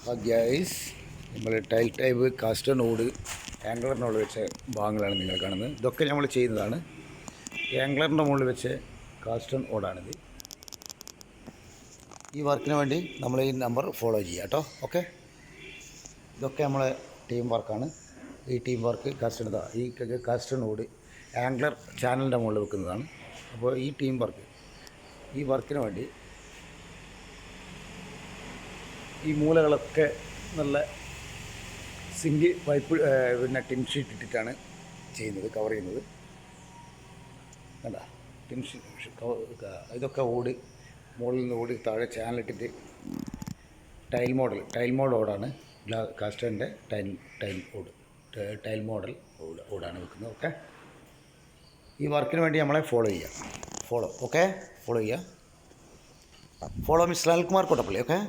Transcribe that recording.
Guys, നമ്മൾ tile type castor node ആംഗ്ലറിൻ്റെ മുകളിൽ വെച്ച ഭാഗങ്ങളാണ് നിങ്ങൾ കാണുന്നത്. ഇതൊക്കെ നമ്മൾ ചെയ്യുന്നതാണ്. ആംഗ്ലറിൻ്റെ മുകളിൽ വെച്ച് കാസ്റ്റർ ഓടാണിത്. ഈ വർക്കിന് വേണ്ടി നമ്മൾ ഈ നമ്പർ ഫോളോ ചെയ്യുക കേട്ടോ. ഓക്കെ, ഇതൊക്കെ നമ്മളെ ടീം വർക്കാണ്. ഈ ടീം വർക്ക് കാസ്റ്റർ ഈ കാസ്റ്റർ നോഡ് ആംഗ്ലർ ചാനലിൻ്റെ മുകളിൽ വെക്കുന്നതാണ്. അപ്പോൾ ഈ ടീം വർക്ക്, ഈ വർക്കിന് വേണ്ടി ഈ മൂലകളൊക്കെ നല്ല സിങ്ക് പൈപ്പ് പിന്നെ ടിൻ ഷീറ്റ് ഇട്ടിട്ടാണ് ചെയ്യുന്നത്, കവർ ചെയ്യുന്നത്. കണ്ട ടിൻ ഷീറ്റ് ഇതൊക്കെ ഓട് മുകളിൽ നിന്ന് ഓടി താഴെ ചാനലിട്ടിട്ട് ടൈൽ മോഡൽ ഓടാണ് കാസ്റ്ററിൻ്റെ ടൈൽ മോഡൽ ഓടാണ് വെക്കുന്നത്. ഓക്കെ, ഈ വർക്കിന് വേണ്ടി നമ്മളെ ഫോളോ ചെയ്യുക. ഫോളോ ചെയ്യുക. Follow mister Anilkumar Kottappally. Okay.